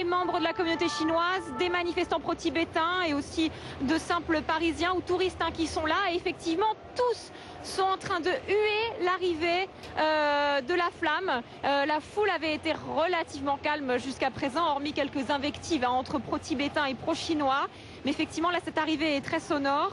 membres de la communauté chinoise, des manifestants pro-tibétains et aussi de simples Parisiens ou touristes qui sont là. Et effectivement, tous sont en train de huer l'arrivée de la flamme. La foule avait été relativement calme jusqu'à présent, hormis quelques invectives entre pro-tibétains et pro-chinois. Mais effectivement, là, cette arrivée est très sonore.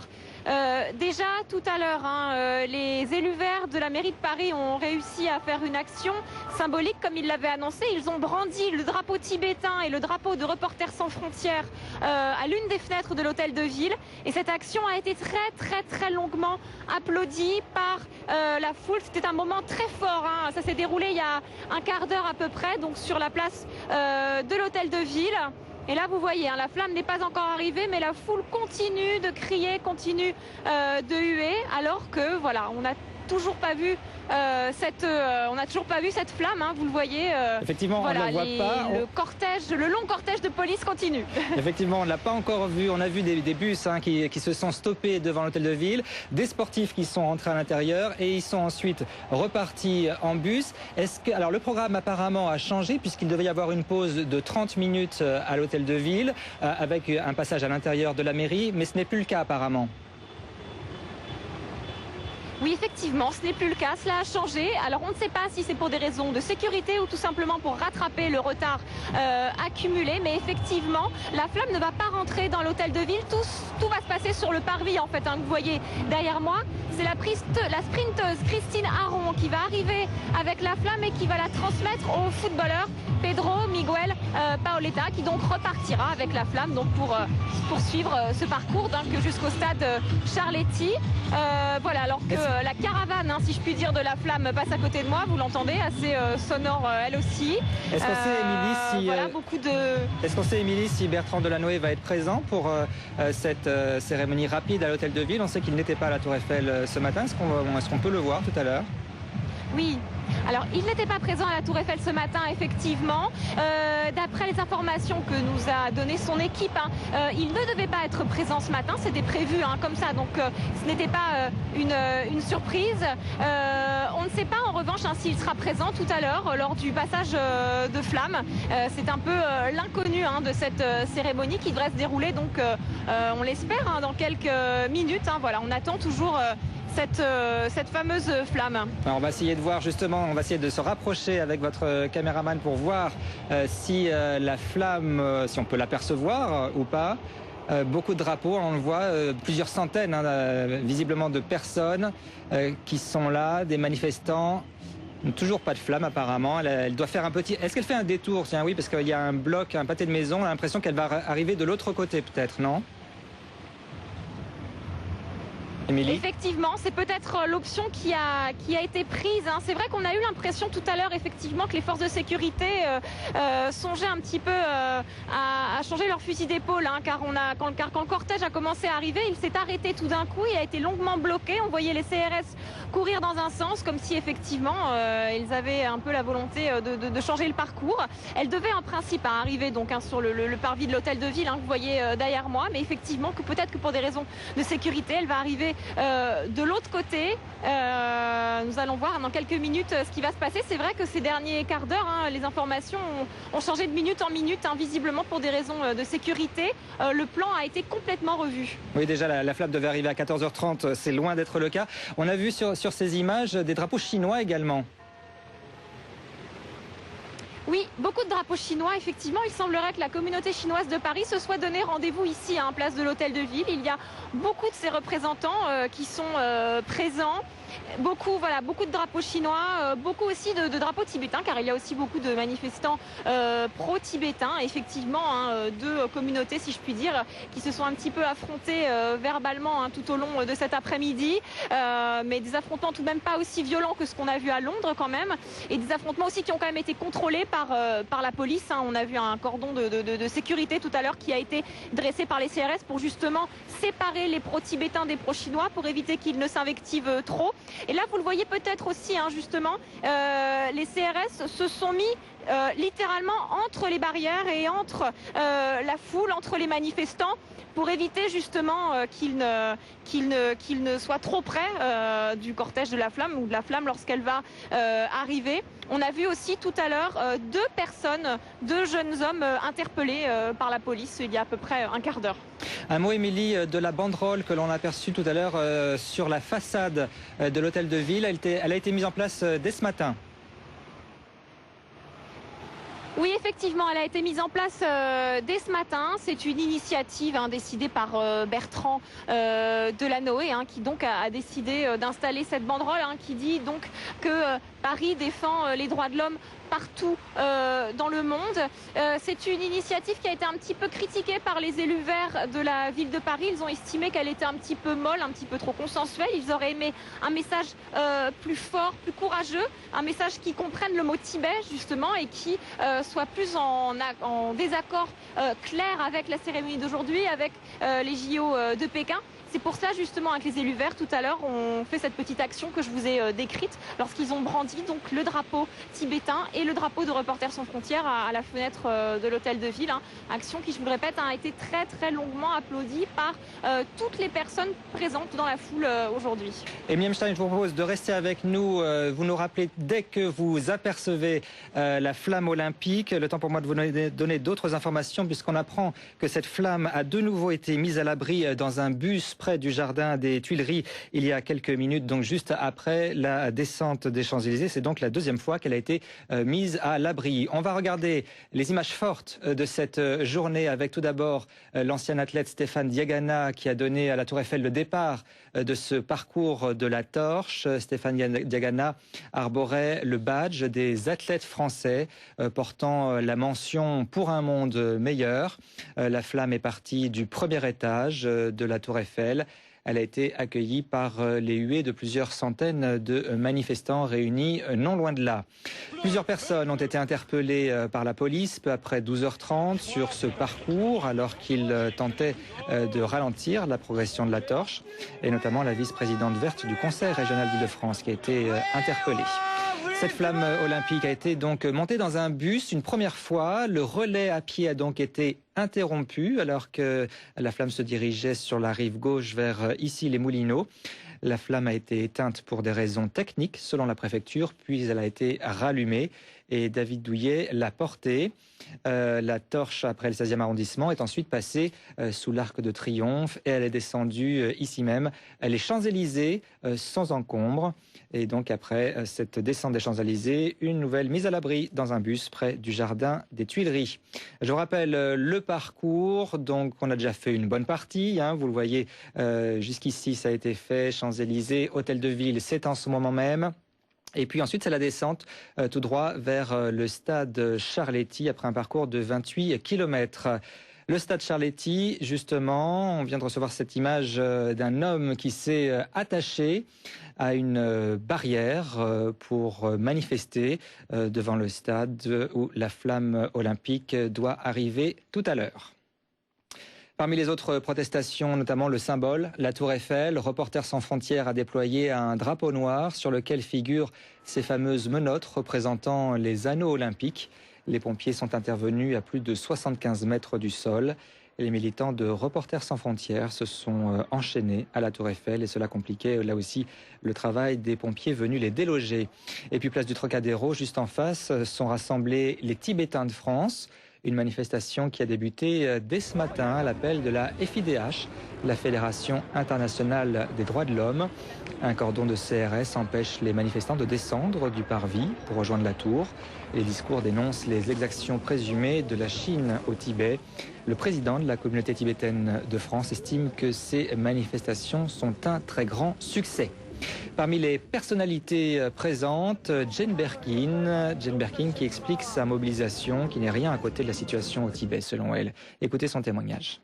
Déjà tout à l'heure, les élus verts de la mairie de Paris ont réussi à faire une action symbolique comme ils l'avaient annoncé. Ils ont brandi le drapeau tibétain et le drapeau de Reporters sans frontières à l'une des fenêtres de l'hôtel de ville. Et cette action a été très longuement applaudie par la foule. C'était un moment très fort. Ça s'est déroulé il y a un quart d'heure à peu près, donc sur la place de l'hôtel de ville. Et là, vous voyez, la flamme n'est pas encore arrivée, mais la foule continue de crier, continue de huer, alors que, voilà, on n'a toujours pas vu cette flamme, vous le voyez. Effectivement, voilà, on ne la voit pas. Le long cortège de police continue. Effectivement, on ne l'a pas encore vu. On a vu des bus qui se sont stoppés devant l'hôtel de ville, des sportifs qui sont entrés à l'intérieur et ils sont ensuite repartis en bus. Alors le programme apparemment a changé puisqu'il devait y avoir une pause de 30 minutes à l'hôtel de ville avec un passage à l'intérieur de la mairie, mais ce n'est plus le cas apparemment. Oui, effectivement, ce n'est plus le cas, cela a changé. Alors on ne sait pas si c'est pour des raisons de sécurité ou tout simplement pour rattraper le retard accumulé. Mais effectivement, la flamme ne va pas rentrer dans l'hôtel de ville. Tout va se passer sur le parvis en fait, que vous voyez derrière moi. C'est la sprinteuse Christine Aron qui va arriver avec la flamme et qui va la transmettre au footballeur Pedro Miguel Paoletta qui donc repartira avec la flamme donc pour poursuivre ce parcours que jusqu'au stade Charletti. Voilà, alors que la caravane, si je puis dire, de la flamme passe à côté de moi, vous l'entendez, assez sonore elle aussi. Est-ce qu'on sait, Émilie, si, voilà, beaucoup de... Est-ce qu'on sait, Émilie, si Bertrand Delanoë va être présent pour cette cérémonie rapide à l'hôtel de ville? On sait qu'il n'était pas à la Tour Eiffel ce matin. Est-ce qu'on peut le voir tout à l'heure? Oui. Alors, il n'était pas présent à la Tour Eiffel ce matin, effectivement. D'après les informations que nous a donné son équipe, il ne devait pas être présent ce matin. C'était prévu comme ça, donc ce n'était pas une surprise. On ne sait pas en revanche s'il sera présent tout à l'heure lors du passage de flamme. C'est un peu l'inconnu de cette cérémonie qui devrait se dérouler, donc on l'espère dans quelques minutes. Voilà, on attend toujours... Cette fameuse flamme. Alors on va essayer de voir justement, on va essayer de se rapprocher avec votre caméraman pour voir si la flamme, si on peut l'apercevoir ou pas. Beaucoup de drapeaux, on le voit, plusieurs centaines visiblement de personnes qui sont là, des manifestants. Toujours pas de flamme apparemment. Elle doit faire un petit... Est-ce qu'elle fait un détour? Tiens, oui, parce qu'il y a un bloc, un pâté de maison. On a l'impression qu'elle va arriver de l'autre côté peut-être, non? Émilie? Effectivement, c'est peut-être l'option qui a été prise. C'est vrai qu'on a eu l'impression tout à l'heure, effectivement, que les forces de sécurité songeaient un petit peu à changer leur fusil d'épaule, car quand le cortège a commencé à arriver, il s'est arrêté tout d'un coup, il a été longuement bloqué. On voyait les CRS courir dans un sens, comme si effectivement ils avaient un peu la volonté de changer le parcours. Elle devait en principe arriver donc sur le parvis de l'hôtel de ville, que vous voyez derrière moi, mais effectivement que peut-être que pour des raisons de sécurité, elle va arriver de l'autre côté. Nous allons voir dans quelques minutes ce qui va se passer. C'est vrai que ces derniers quarts d'heure, les informations ont changé de minute en minute, visiblement pour des raisons de sécurité. Le plan a été complètement revu. Oui, déjà la flamme devait arriver à 14h30, c'est loin d'être le cas. On a vu sur ces images des drapeaux chinois également. Oui, beaucoup de drapeaux chinois. Effectivement, il semblerait que la communauté chinoise de Paris se soit donné rendez-vous ici, place de l'hôtel de ville. Il y a beaucoup de ces représentants qui sont présents. Beaucoup de drapeaux chinois, beaucoup aussi de drapeaux tibétains, car il y a aussi beaucoup de manifestants pro-tibétains. Effectivement, deux communautés, si je puis dire, qui se sont un petit peu affrontées verbalement tout au long de cet après-midi. Mais des affrontements tout de même pas aussi violents que ce qu'on a vu à Londres quand même. Et des affrontements aussi qui ont quand même été contrôlés par la police. On a vu un cordon de sécurité tout à l'heure qui a été dressé par les CRS pour justement séparer les pro-tibétains des pro-chinois pour éviter qu'ils ne s'invectivent trop. Et là, vous le voyez peut-être aussi, justement, les CRS se sont mis littéralement entre les barrières et entre la foule, entre les manifestants, pour éviter justement qu'ils ne soient trop près du cortège de la flamme ou de la flamme lorsqu'elle va arriver. On a vu aussi tout à l'heure deux jeunes hommes interpellés par la police il y a à peu près un quart d'heure. Un mot, Émilie, de la banderole que l'on a aperçue tout à l'heure sur la façade de l'hôtel de ville. Elle a été mise en place dès ce matin. Oui, effectivement, elle a été mise en place dès ce matin. C'est une initiative décidée par Bertrand Delanoë, qui donc a décidé d'installer cette banderole qui dit donc que Paris défend les droits de l'homme partout dans le monde. C'est une initiative qui a été un petit peu critiquée par les élus verts de la ville de Paris. Ils ont estimé qu'elle était un petit peu molle, un petit peu trop consensuelle. Ils auraient aimé un message plus fort, plus courageux, un message qui comprenne le mot Tibet justement et qui soit plus en désaccord clair avec la cérémonie d'aujourd'hui, avec les JO de Pékin. C'est pour ça justement avec les élus verts tout à l'heure on fait cette petite action que je vous ai décrite lorsqu'ils ont brandi donc le drapeau tibétain et le drapeau de Reporters sans frontières à la fenêtre de l'hôtel de ville. Action qui, je vous le répète, a été très longuement applaudie par toutes les personnes présentes dans la foule aujourd'hui. Émilie Emstein, je vous propose de rester avec nous. Vous nous rappelez dès que vous apercevez la flamme olympique. Le temps pour moi de vous donner d'autres informations puisqu'on apprend que cette flamme a de nouveau été mise à l'abri dans un bus près du jardin des Tuileries il y a quelques minutes, donc juste après la descente des Champs-Élysées. C'est donc la deuxième fois qu'elle a été mise à l'abri. On va regarder les images fortes de cette journée avec tout d'abord l'ancien athlète Stéphane Diagana qui a donné à la Tour Eiffel le départ de ce parcours de la torche. Stéphane Diagana arborait le badge des athlètes français portant la mention pour un monde meilleur. La flamme est partie du premier étage de la Tour Eiffel. Elle a été accueillie par les huées de plusieurs centaines de manifestants réunis non loin de là. Plusieurs personnes ont été interpellées par la police peu après 12h30 sur ce parcours alors qu'ils tentaient de ralentir la progression de la torche et notamment la vice-présidente verte du Conseil régional d'Île-de-France qui a été interpellée. Cette flamme olympique a été donc montée dans un bus une première fois. Le relais à pied a donc été interrompu alors que la flamme se dirigeait sur la rive gauche vers ici les Moulineaux. La flamme a été éteinte pour des raisons techniques selon la préfecture, puis elle a été rallumée et David Douillet l'a portée. La torche après le 16e arrondissement est ensuite passée sous l'Arc de Triomphe et elle est descendue ici même, les Champs-Élysées sans encombre. Et donc après cette descente des Champs-Élysées, une nouvelle mise à l'abri dans un bus près du jardin des Tuileries. Je vous rappelle le parcours, donc on a déjà fait une bonne partie, vous le voyez jusqu'ici ça a été fait, Champs-Élysées, Hôtel de Ville, c'est en ce moment même. Et puis ensuite, c'est la descente tout droit vers le stade Charletti après un parcours de 28 km. Le stade Charletti, justement, on vient de recevoir cette image d'un homme qui s'est attaché à une barrière pour manifester devant le stade où la flamme olympique doit arriver tout à l'heure. Parmi les autres protestations, notamment le symbole, la Tour Eiffel, Reporters sans frontières a déployé un drapeau noir sur lequel figurent ces fameuses menottes représentant les anneaux olympiques. Les pompiers sont intervenus à plus de 75 mètres du sol. Les militants de Reporters sans frontières se sont enchaînés à la Tour Eiffel et cela compliquait là aussi le travail des pompiers venus les déloger. Et puis place du Trocadéro, juste en face, sont rassemblés les Tibétains de France. Une manifestation qui a débuté dès ce matin à l'appel de la FIDH, la Fédération internationale des droits de l'homme. Un cordon de CRS empêche les manifestants de descendre du parvis pour rejoindre la tour. Les discours dénoncent les exactions présumées de la Chine au Tibet. Le président de la communauté tibétaine de France estime que ces manifestations sont un très grand succès. Parmi les personnalités présentes, Jane Birkin qui explique sa mobilisation, qui n'est rien à côté de la situation au Tibet selon elle. Écoutez son témoignage.